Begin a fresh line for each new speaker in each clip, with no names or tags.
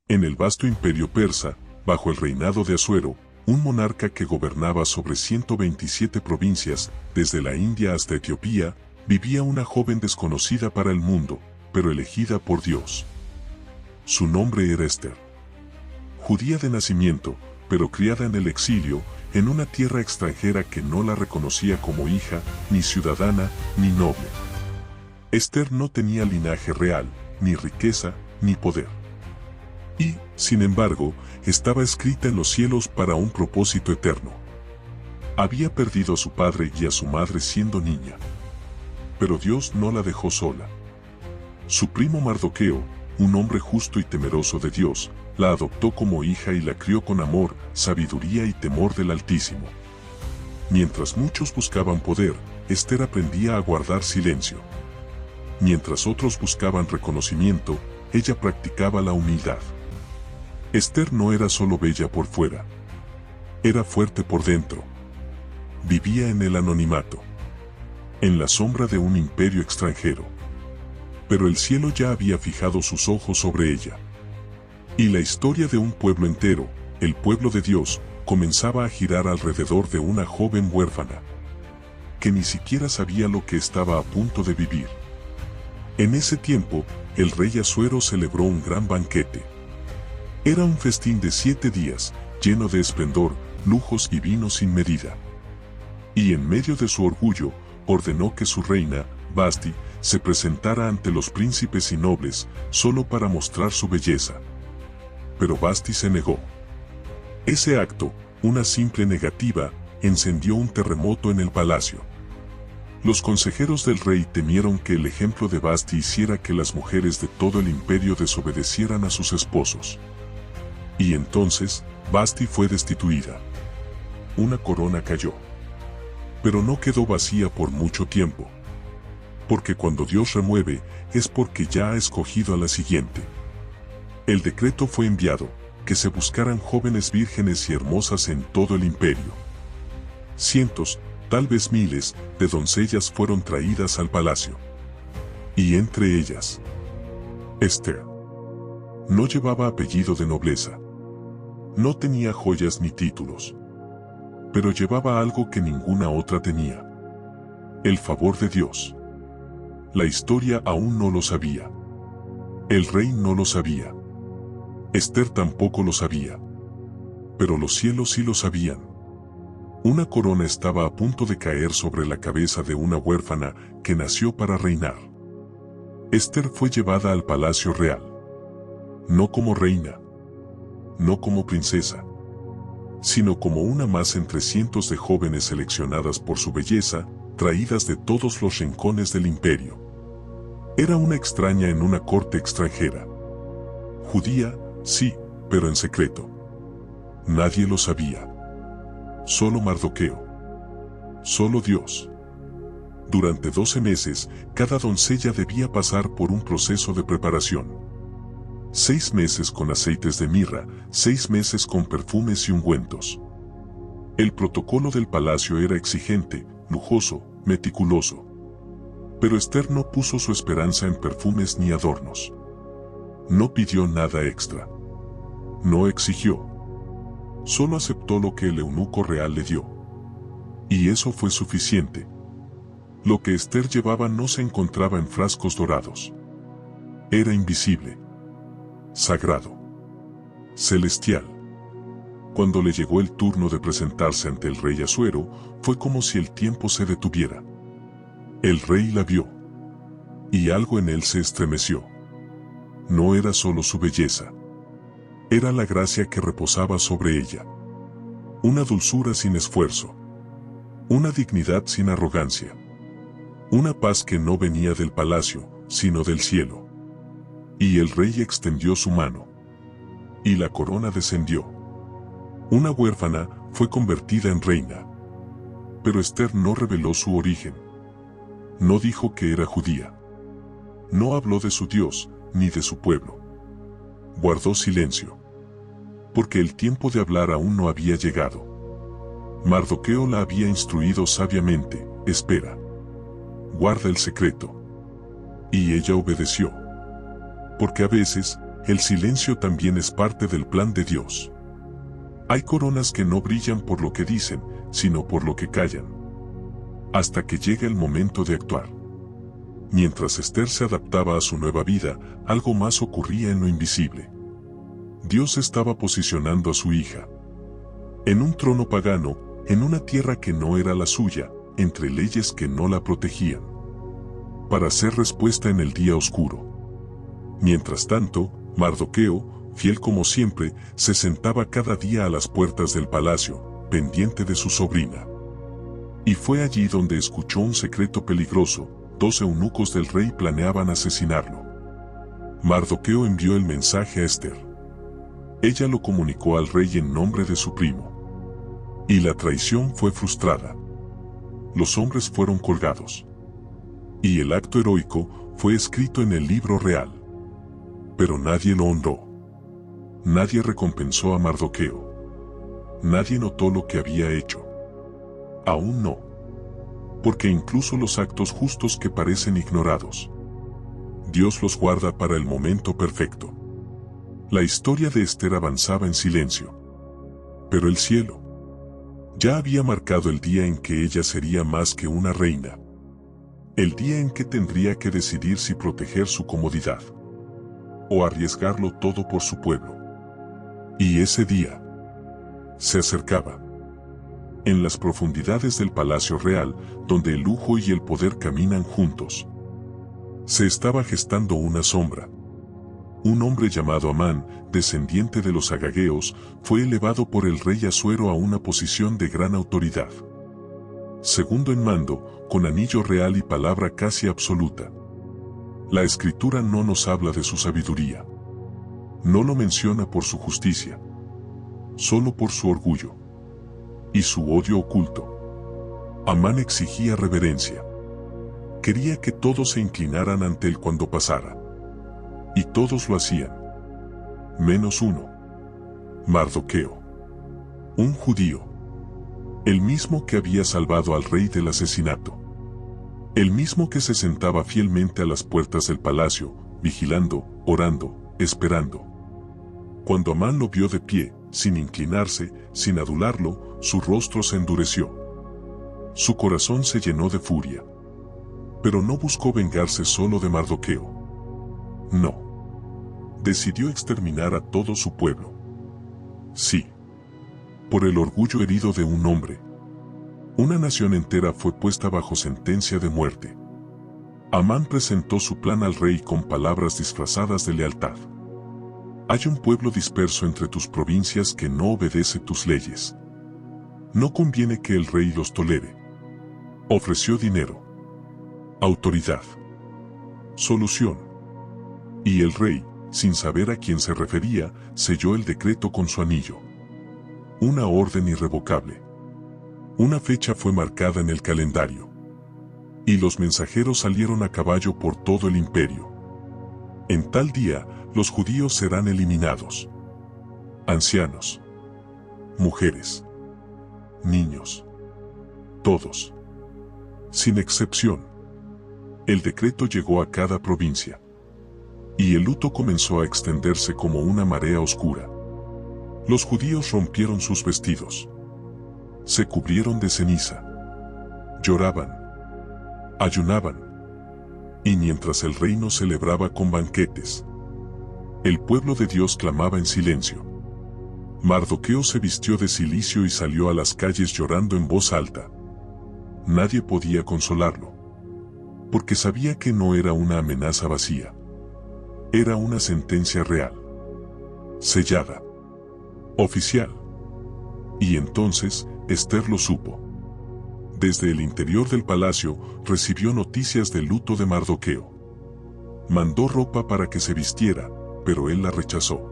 En el vasto imperio persa, bajo el reinado de Asuero, un monarca que gobernaba sobre 127 provincias, desde la India hasta Etiopía, vivía una joven desconocida para el mundo, pero elegida por Dios. Su nombre era Esther. Judía de nacimiento, pero criada en el exilio, en una tierra extranjera que no la reconocía como hija, ni ciudadana, ni noble. Esther no tenía linaje real, ni riqueza, ni poder. Y, sin embargo, estaba escrita en los cielos para un propósito eterno. Había perdido a su padre y a su madre siendo niña. Pero Dios no la dejó sola. Su primo Mardoqueo, un hombre justo y temeroso de Dios, la adoptó como hija y la crió con amor, sabiduría y temor del Altísimo. Mientras muchos buscaban poder, Esther aprendía a guardar silencio. Mientras otros buscaban reconocimiento, ella practicaba la humildad. Esther no era solo bella por fuera. Era fuerte por dentro. Vivía en el anonimato, en la sombra de un imperio extranjero. Pero el cielo ya había fijado sus ojos sobre ella. Y la historia de un pueblo entero, el pueblo de Dios, comenzaba a girar alrededor de una joven huérfana, que ni siquiera sabía lo que estaba a punto de vivir. En ese tiempo, el rey Asuero celebró un gran banquete. Era un festín de 7 días, lleno de esplendor, lujos y vino sin medida. Y en medio de su orgullo, ordenó que su reina, Vasti, se presentara ante los príncipes y nobles, solo para mostrar su belleza. Pero Vasti se negó. Ese acto, una simple negativa, encendió un terremoto en el palacio. Los consejeros del rey temieron que el ejemplo de Vasti hiciera que las mujeres de todo el imperio desobedecieran a sus esposos. Y entonces, Vasti fue destituida. Una corona cayó. Pero no quedó vacía por mucho tiempo. Porque cuando Dios remueve, es porque ya ha escogido a la siguiente. El decreto fue enviado, que se buscaran jóvenes vírgenes y hermosas en todo el imperio. Cientos, tal vez miles, de doncellas fueron traídas al palacio. Y entre ellas, Esther. No llevaba apellido de nobleza. No tenía joyas ni títulos. Pero llevaba algo que ninguna otra tenía. El favor de Dios. La historia aún no lo sabía. El rey no lo sabía. Esther tampoco lo sabía. Pero los cielos sí lo sabían. Una corona estaba a punto de caer sobre la cabeza de una huérfana que nació para reinar. Esther fue llevada al palacio real. No como reina. No como princesa. Sino como una más entre cientos de jóvenes seleccionadas por su belleza, traídas de todos los rincones del imperio. Era una extraña en una corte extranjera. Judía, sí, pero en secreto. Nadie lo sabía. Solo Mardoqueo. Solo Dios. Durante 12 meses, cada doncella debía pasar por un proceso de preparación. 6 meses con aceites de mirra, 6 meses con perfumes y ungüentos. El protocolo del palacio era exigente, lujoso, meticuloso. Pero Esther no puso su esperanza en perfumes ni adornos. No pidió nada extra. No exigió. Solo aceptó lo que el eunuco real le dio. Y eso fue suficiente. Lo que Esther llevaba no se encontraba en frascos dorados. Era invisible. Sagrado. Celestial. Cuando le llegó el turno de presentarse ante el rey Asuero, fue como si el tiempo se detuviera. El rey la vio. Y algo en él se estremeció. No era solo su belleza. Era la gracia que reposaba sobre ella. Una dulzura sin esfuerzo. Una dignidad sin arrogancia. Una paz que no venía del palacio, sino del cielo. Y el rey extendió su mano. Y la corona descendió. Una huérfana fue convertida en reina. Pero Esther no reveló su origen. No dijo que era judía. No habló de su Dios, ni de su pueblo. Guardó silencio. Porque el tiempo de hablar aún no había llegado. Mardoqueo la había instruido sabiamente: espera. Guarda el secreto. Y ella obedeció. Porque a veces, el silencio también es parte del plan de Dios. Hay coronas que no brillan por lo que dicen, sino por lo que callan. Hasta que llega el momento de actuar. Mientras Esther se adaptaba a su nueva vida, algo más ocurría en lo invisible. Dios estaba posicionando a su hija en un trono pagano, en una tierra que no era la suya, entre leyes que no la protegían, para hacer respuesta en el día oscuro. Mientras tanto, Mardoqueo, fiel como siempre, se sentaba cada día a las puertas del palacio, pendiente de su sobrina. Y fue allí donde escuchó un secreto peligroso: 12 eunucos del rey planeaban asesinarlo. Mardoqueo envió el mensaje a Esther. Ella lo comunicó al rey en nombre de su primo. Y la traición fue frustrada. Los hombres fueron colgados. Y el acto heroico fue escrito en el libro real. Pero nadie lo honró. Nadie recompensó a Mardoqueo. Nadie notó lo que había hecho. Aún no. Porque incluso los actos justos que parecen ignorados, Dios los guarda para el momento perfecto. La historia de Esther avanzaba en silencio. Pero el cielo ya había marcado el día en que ella sería más que una reina. El día en que tendría que decidir si proteger su comodidad o arriesgarlo todo por su pueblo. Y ese día se acercaba. En las profundidades del Palacio Real, donde el lujo y el poder caminan juntos, se estaba gestando una sombra. Un hombre llamado Amán, descendiente de los agageos, fue elevado por el rey Asuero a una posición de gran autoridad. Segundo en mando, con anillo real y palabra casi absoluta. La escritura no nos habla de su sabiduría. No lo menciona por su justicia, solo por su orgullo y su odio oculto. Amán exigía reverencia. Quería que todos se inclinaran ante él cuando pasara. Y todos lo hacían. Menos uno. Mardoqueo. Un judío. El mismo que había salvado al rey del asesinato. El mismo que se sentaba fielmente a las puertas del palacio, vigilando, orando, esperando. Cuando Amán lo vio de pie, sin inclinarse, sin adularlo, su rostro se endureció. Su corazón se llenó de furia. Pero no buscó vengarse solo de Mardoqueo. No. Decidió exterminar a todo su pueblo. Sí. Por el orgullo herido de un hombre, una nación entera fue puesta bajo sentencia de muerte. Amán presentó su plan al rey con palabras disfrazadas de lealtad. Hay un pueblo disperso entre tus provincias que no obedece tus leyes. No conviene que el rey los tolere. Ofreció dinero, autoridad, solución. Y el rey, sin saber a quién se refería, selló el decreto con su anillo. Una orden irrevocable. Una fecha fue marcada en el calendario. Y los mensajeros salieron a caballo por todo el imperio. En tal día, los judíos serán eliminados. Ancianos, mujeres, niños, todos, sin excepción. El decreto llegó a cada provincia. Y el luto comenzó a extenderse como una marea oscura. Los judíos rompieron sus vestidos. Se cubrieron de ceniza. Lloraban. Ayunaban. Y mientras el reino celebraba con banquetes, el pueblo de Dios clamaba en silencio. Mardoqueo se vistió de cilicio y salió a las calles llorando en voz alta. Nadie podía consolarlo, porque sabía que no era una amenaza vacía. Era una sentencia real, sellada, oficial. Y entonces, Esther lo supo. Desde el interior del palacio, recibió noticias del luto de Mardoqueo. Mandó ropa para que se vistiera, pero él la rechazó.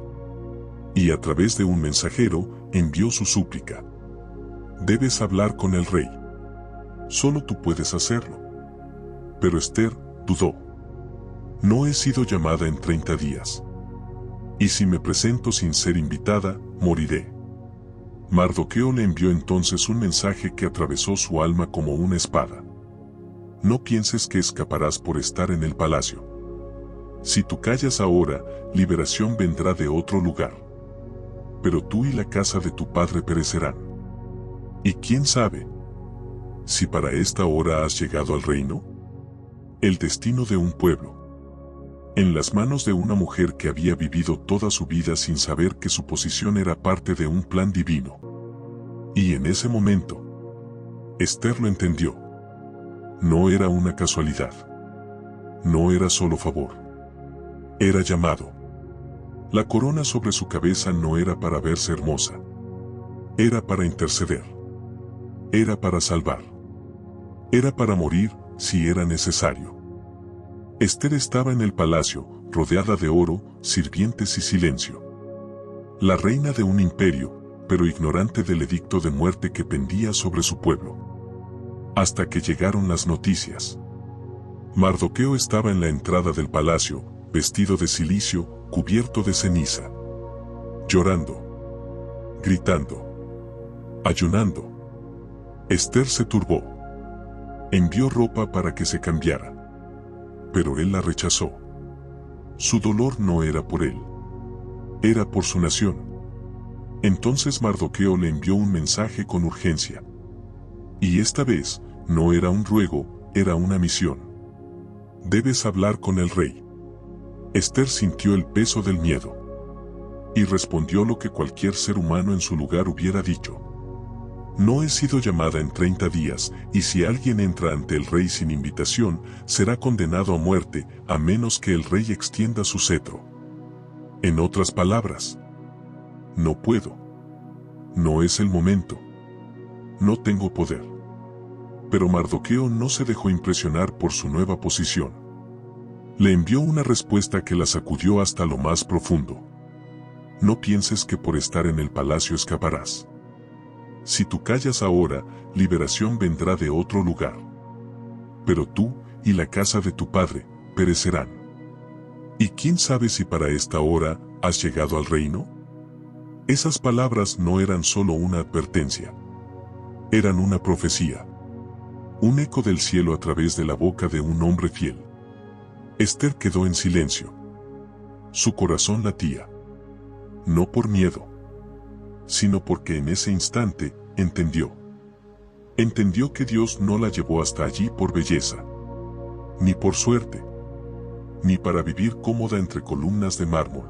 Y a través de un mensajero, envió su súplica. Debes hablar con el rey. Solo tú puedes hacerlo. Pero Esther dudó. No he sido llamada en 30 días. Y si me presento sin ser invitada, moriré. Mardoqueo le envió entonces un mensaje que atravesó su alma como una espada. No pienses que escaparás por estar en el palacio. Si tú callas ahora, liberación vendrá de otro lugar. Pero tú y la casa de tu padre perecerán. ¿Y quién sabe si para esta hora has llegado al reino? El destino de un pueblo. En las manos de una mujer que había vivido toda su vida sin saber que su posición era parte de un plan divino. Y en ese momento, Esther lo entendió. No era una casualidad. No era solo favor. Era llamado. La corona sobre su cabeza no era para verse hermosa. Era para interceder. Era para salvar. Era para morir si era necesario. Esther estaba en el palacio, rodeada de oro, sirvientes y silencio. La reina de un imperio, pero ignorante del edicto de muerte que pendía sobre su pueblo. Hasta que llegaron las noticias. Mardoqueo estaba en la entrada del palacio, vestido de cilicio, cubierto de ceniza. Llorando. Gritando. Ayunando. Esther se turbó. Envió ropa para que se cambiara. Pero él la rechazó. Su dolor no era por él. Era por su nación. Entonces Mardoqueo le envió un mensaje con urgencia. Y esta vez, no era un ruego, era una misión. Debes hablar con el rey. Esther sintió el peso del miedo. Y respondió lo que cualquier ser humano en su lugar hubiera dicho. No he sido llamada en 30 días, y si alguien entra ante el rey sin invitación, será condenado a muerte, a menos que el rey extienda su cetro. En otras palabras, no puedo. No es el momento. No tengo poder. Pero Mardoqueo no se dejó impresionar por su nueva posición. Le envió una respuesta que la sacudió hasta lo más profundo. No pienses que por estar en el palacio escaparás. Si tú callas ahora, liberación vendrá de otro lugar. Pero tú y la casa de tu padre perecerán. ¿Y quién sabe si para esta hora has llegado al reino? Esas palabras no eran solo una advertencia. Eran una profecía. Un eco del cielo a través de la boca de un hombre fiel. Esther quedó en silencio. Su corazón latía. No por miedo, sino porque en ese instante, entendió. Entendió que Dios no la llevó hasta allí por belleza, ni por suerte, ni para vivir cómoda entre columnas de mármol.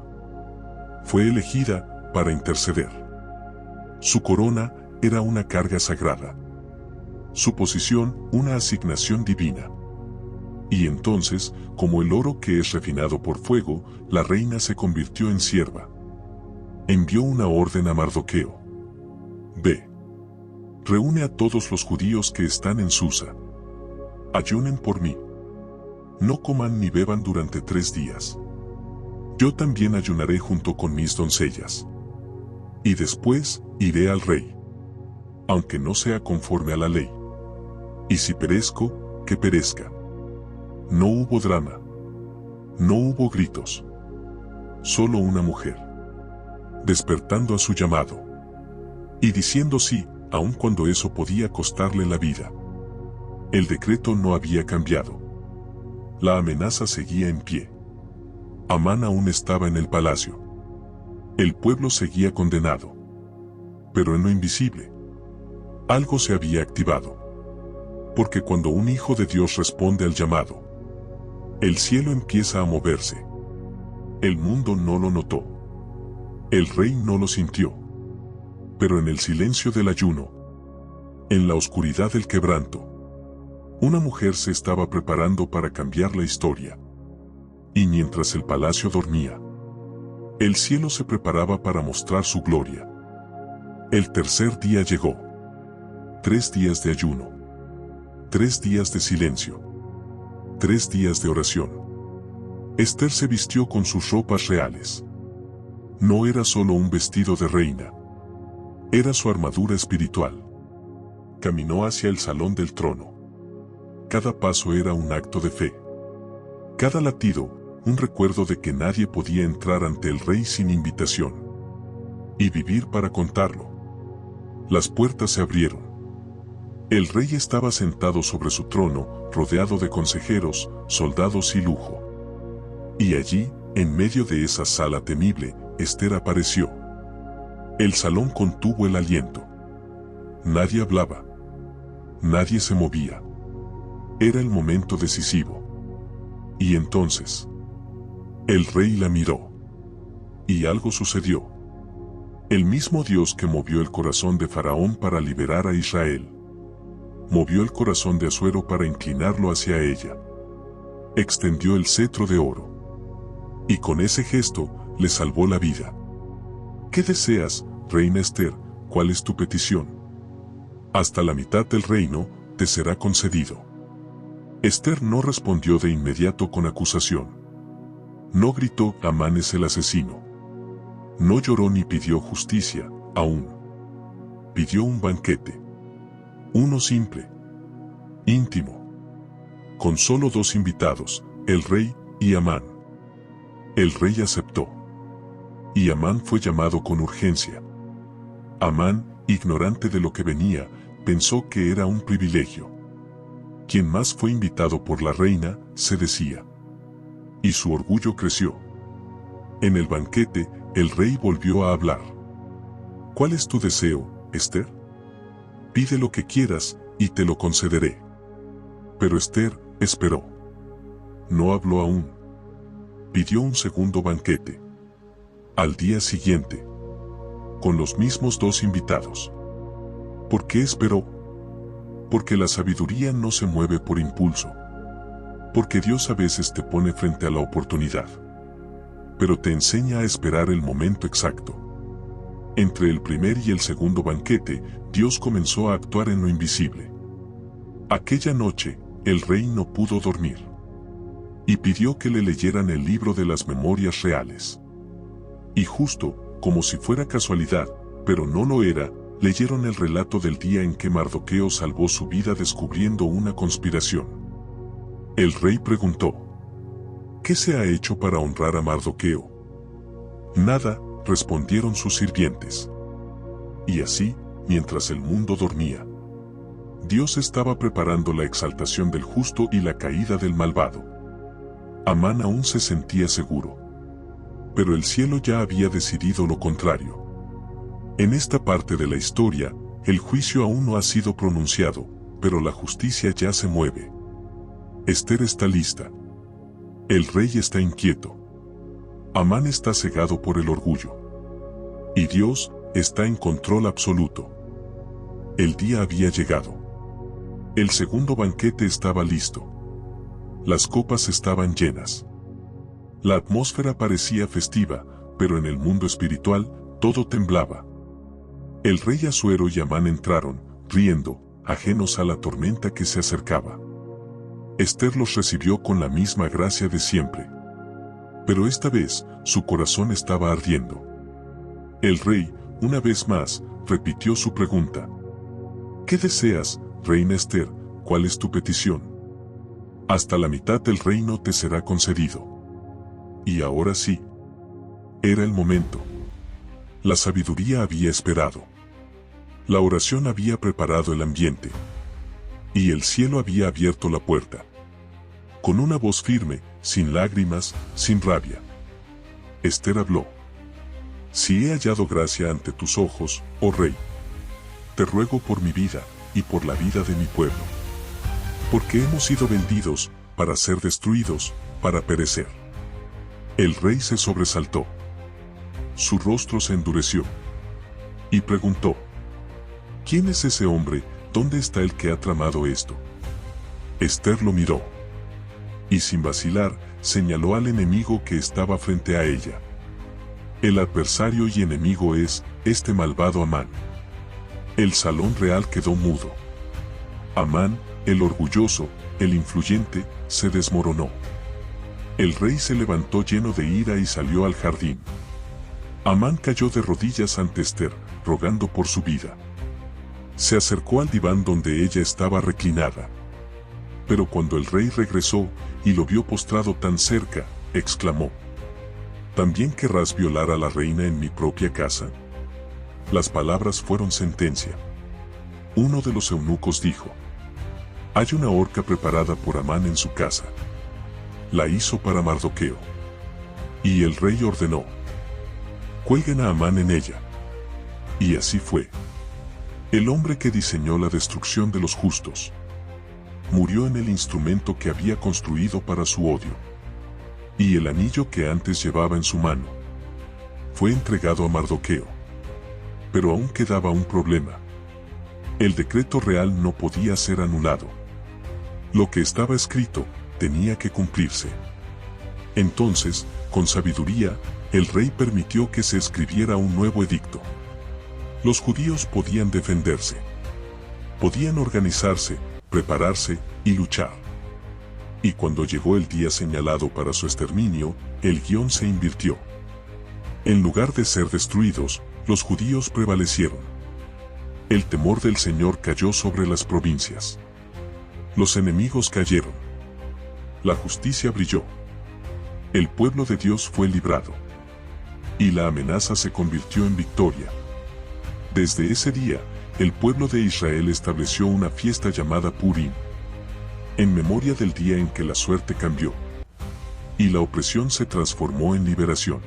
Fue elegida para interceder. Su corona era una carga sagrada. Su posición, una asignación divina. Y entonces, como el oro que es refinado por fuego, la reina se convirtió en sierva. Envió una orden a Mardoqueo. Ve. Reúne a todos los judíos que están en Susa. Ayunen por mí. No coman ni beban durante 3 días. Yo también ayunaré junto con mis doncellas. Y después, iré al rey. Aunque no sea conforme a la ley. Y si perezco, que perezca. No hubo drama. No hubo gritos. Solo una mujer. Despertando a su llamado. Y diciendo sí, aun cuando eso podía costarle la vida. El decreto no había cambiado. La amenaza seguía en pie. Amán aún estaba en el palacio. El pueblo seguía condenado. Pero en lo invisible, algo se había activado. Porque cuando un hijo de Dios responde al llamado, el cielo empieza a moverse. El mundo no lo notó. El rey no lo sintió. Pero en el silencio del ayuno, en la oscuridad del quebranto, una mujer se estaba preparando para cambiar la historia. Y mientras el palacio dormía, el cielo se preparaba para mostrar su gloria. El tercer día llegó. 3 días de ayuno. 3 días de silencio. 3 días de oración. Esther se vistió con sus ropas reales. No era solo un vestido de reina. Era su armadura espiritual. Caminó hacia el salón del trono. Cada paso era un acto de fe. Cada latido, un recuerdo de que nadie podía entrar ante el rey sin invitación. Y vivir para contarlo. Las puertas se abrieron. El rey estaba sentado sobre su trono, rodeado de consejeros, soldados y lujo. Y allí, en medio de esa sala temible, Ester apareció. El salón contuvo el aliento. Nadie hablaba. Nadie se movía. Era el momento decisivo. Y entonces, el rey la miró. Y algo sucedió. El mismo Dios que movió el corazón de Faraón para liberar a Israel, movió el corazón de Asuero para inclinarlo hacia ella. Extendió el cetro de oro. Y con ese gesto, le salvó la vida. ¿Qué deseas, reina Ester? ¿Cuál es tu petición? Hasta la mitad del reino te será concedido. Ester no respondió de inmediato con acusación. No gritó, Amán es el asesino. No lloró ni pidió justicia, aún. Pidió un banquete. Uno simple. Íntimo. Con solo 2 invitados, el rey y Amán. El rey aceptó. Y Amán fue llamado con urgencia. Amán, ignorante de lo que venía, pensó que era un privilegio. Quien más fue invitado por la reina, se decía. Y su orgullo creció. En el banquete, el rey volvió a hablar. ¿Cuál es tu deseo, Ester? Pide lo que quieras, y te lo concederé. Pero Ester esperó. No habló aún. Pidió un segundo banquete. Al día siguiente. Con los mismos 2 invitados. ¿Por qué esperó? Porque la sabiduría no se mueve por impulso. Porque Dios a veces te pone frente a la oportunidad. Pero te enseña a esperar el momento exacto. Entre el primer y el segundo banquete, Dios comenzó a actuar en lo invisible. Aquella noche, el rey no pudo dormir. Y pidió que le leyeran el libro de las memorias reales. Y justo, como si fuera casualidad, pero no lo era, leyeron el relato del día en que Mardoqueo salvó su vida descubriendo una conspiración. El rey preguntó: ¿qué se ha hecho para honrar a Mardoqueo? Nada, respondieron sus sirvientes. Y así, mientras el mundo dormía, Dios estaba preparando la exaltación del justo y la caída del malvado. Amán aún se sentía seguro. Pero el cielo ya había decidido lo contrario. En esta parte de la historia, el juicio aún no ha sido pronunciado, pero la justicia ya se mueve. Ester está lista. El rey está inquieto. Amán está cegado por el orgullo. Y Dios está en control absoluto. El día había llegado. El segundo banquete estaba listo. Las copas estaban llenas. La atmósfera parecía festiva, pero en el mundo espiritual, todo temblaba. El rey Asuero y Amán entraron, riendo, ajenos a la tormenta que se acercaba. Ester los recibió con la misma gracia de siempre. Pero esta vez, su corazón estaba ardiendo. El rey, una vez más, repitió su pregunta. ¿Qué deseas, reina Ester? ¿Cuál es tu petición? Hasta la mitad del reino te será concedido. Y ahora sí. Era el momento. La sabiduría había esperado. La oración había preparado el ambiente. Y el cielo había abierto la puerta. Con una voz firme, sin lágrimas, sin rabia. Ester habló. Si he hallado gracia ante tus ojos, oh rey, te ruego por mi vida, y por la vida de mi pueblo. Porque hemos sido vendidos, para ser destruidos, para perecer. El rey se sobresaltó. Su rostro se endureció. Y preguntó: ¿quién es ese hombre? ¿Dónde está el que ha tramado esto? Ester lo miró. Y sin vacilar, señaló al enemigo que estaba frente a ella. El adversario y enemigo es, este malvado Amán. El salón real quedó mudo. Amán, el orgulloso, el influyente, se desmoronó. El rey se levantó lleno de ira y salió al jardín. Amán cayó de rodillas ante Ester, rogando por su vida. Se acercó al diván donde ella estaba reclinada. Pero cuando el rey regresó, y lo vio postrado tan cerca, exclamó: ¿también querrás violar a la reina en mi propia casa? Las palabras fueron sentencia. Uno de los eunucos dijo: hay una horca preparada por Amán en su casa. La hizo para Mardoqueo. Y el rey ordenó: cuelguen a Amán en ella. Y así fue. El hombre que diseñó la destrucción de los justos murió en el instrumento que había construido para su odio. Y el anillo que antes llevaba en su mano fue entregado a Mardoqueo. Pero aún quedaba un problema. El decreto real no podía ser anulado. Lo que estaba escrito tenía que cumplirse. Entonces, con sabiduría, el rey permitió que se escribiera un nuevo edicto. Los judíos podían defenderse. Podían organizarse, prepararse y luchar. Y cuando llegó el día señalado para su exterminio, el guión se invirtió. En lugar de ser destruidos, los judíos prevalecieron. El temor del Señor cayó sobre las provincias. Los enemigos cayeron. La justicia brilló. El pueblo de Dios fue librado. Y la amenaza se convirtió en victoria. Desde ese día, el pueblo de Israel estableció una fiesta llamada Purim, en memoria del día en que la suerte cambió y la opresión se transformó en liberación.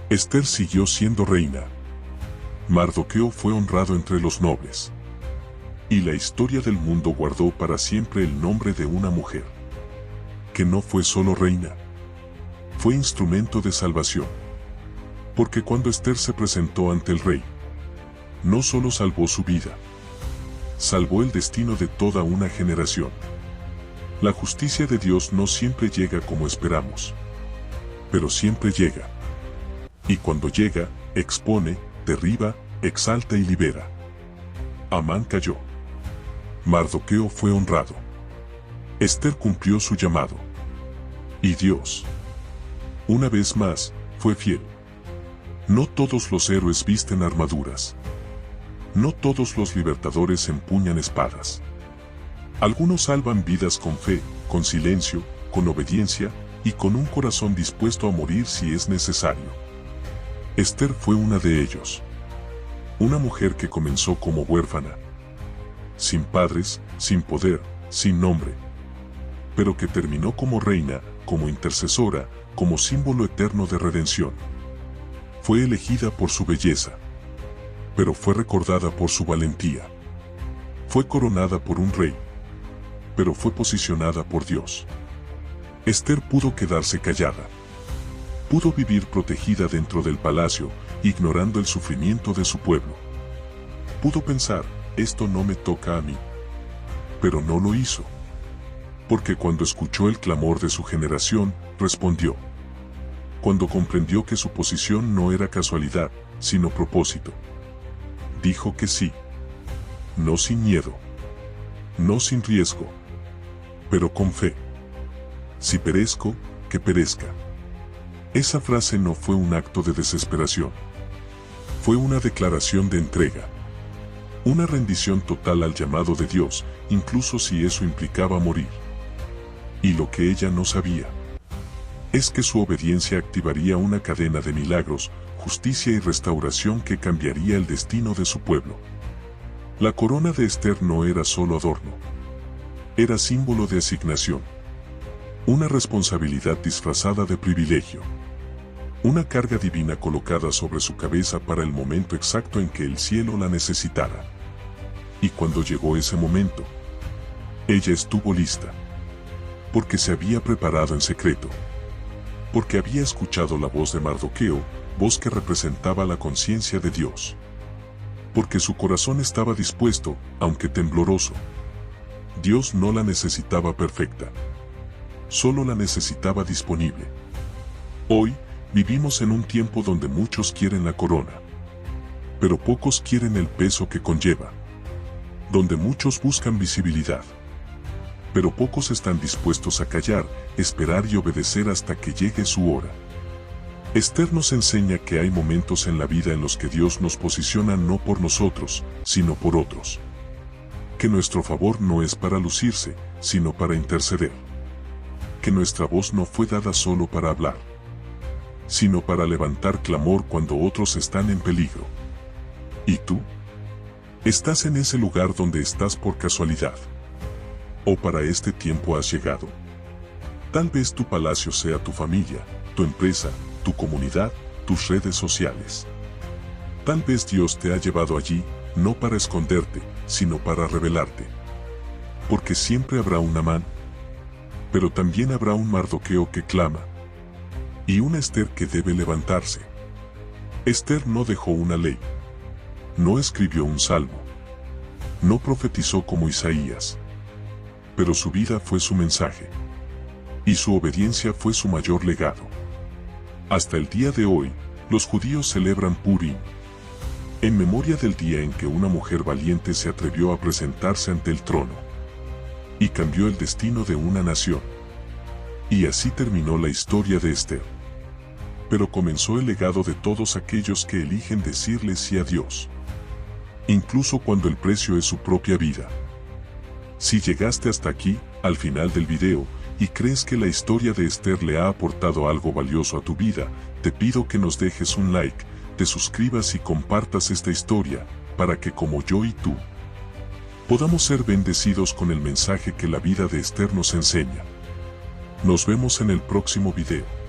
Esther siguió siendo reina. Mardoqueo fue honrado entre los nobles. Y la historia del mundo guardó para siempre el nombre de una mujer que no fue solo reina, fue instrumento de salvación. Porque cuando Esther se presentó ante el rey, no solo salvó su vida, salvó el destino de toda una generación. La justicia de Dios no siempre llega como esperamos, pero siempre llega. Y cuando llega, expone, derriba, exalta y libera. Amán cayó. Mardoqueo fue honrado. Esther cumplió su llamado. Y Dios, una vez más, fue fiel. No todos los héroes visten armaduras. No todos los libertadores empuñan espadas. Algunos salvan vidas con fe, con silencio, con obediencia y con un corazón dispuesto a morir si es necesario. Esther fue una de ellos. Una mujer que comenzó como huérfana, sin padres, sin poder, sin nombre, pero que terminó como reina, como intercesora, como símbolo eterno de redención. Fue elegida por su belleza, pero fue recordada por su valentía. Fue coronada por un rey, pero fue posicionada por Dios. Esther pudo quedarse callada. Pudo vivir protegida dentro del palacio, ignorando el sufrimiento de su pueblo. Pudo pensar, esto no me toca a mí. Pero no lo hizo. Porque cuando escuchó el clamor de su generación, respondió. Cuando comprendió que su posición no era casualidad, sino propósito, dijo que sí. No sin miedo. No sin riesgo. Pero con fe. Si perezco, que perezca. Esa frase no fue un acto de desesperación. Fue una declaración de entrega. Una rendición total al llamado de Dios, incluso si eso implicaba morir. Y lo que ella no sabía es que su obediencia activaría una cadena de milagros, justicia y restauración que cambiaría el destino de su pueblo. La corona de Esther no era solo adorno. Era símbolo de asignación. Una responsabilidad disfrazada de privilegio. Una carga divina colocada sobre su cabeza para el momento exacto en que el cielo la necesitara. Y cuando llegó ese momento, ella estuvo lista. Porque se había preparado en secreto. Porque había escuchado la voz de Mardoqueo, voz que representaba la conciencia de Dios. Porque su corazón estaba dispuesto, aunque tembloroso. Dios no la necesitaba perfecta. Solo la necesitaba disponible. Hoy, vivimos en un tiempo donde muchos quieren la corona. Pero pocos quieren el peso que conlleva. Donde muchos buscan visibilidad. Pero pocos están dispuestos a callar, esperar y obedecer hasta que llegue su hora. Esther nos enseña que hay momentos en la vida en los que Dios nos posiciona no por nosotros, sino por otros. Que nuestro favor no es para lucirse, sino para interceder. Que nuestra voz no fue dada solo para hablar, sino para levantar clamor cuando otros están en peligro. ¿Y tú? ¿Estás en ese lugar donde estás por casualidad? ¿O para este tiempo has llegado? Tal vez tu palacio sea tu familia, tu empresa, tu comunidad, tus redes sociales. Tal vez Dios te ha llevado allí, no para esconderte, sino para revelarte. Porque siempre habrá un Amán, pero también habrá un Mardoqueo que clama, y una Esther que debe levantarse. Esther no dejó una ley, no escribió un salmo, no profetizó como Isaías, pero su vida fue su mensaje, y su obediencia fue su mayor legado. Hasta el día de hoy, los judíos celebran Purim, en memoria del día en que una mujer valiente se atrevió a presentarse ante el trono y cambió el destino de una nación. Y así terminó la historia de Esther. Pero comenzó el legado de todos aquellos que eligen decirle sí a Dios, incluso cuando el precio es su propia vida. Si llegaste hasta aquí, al final del video, y crees que la historia de Esther le ha aportado algo valioso a tu vida, te pido que nos dejes un like, te suscribas y compartas esta historia, para que como yo y tú, podamos ser bendecidos con el mensaje que la vida de Esther nos enseña. Nos vemos en el próximo video.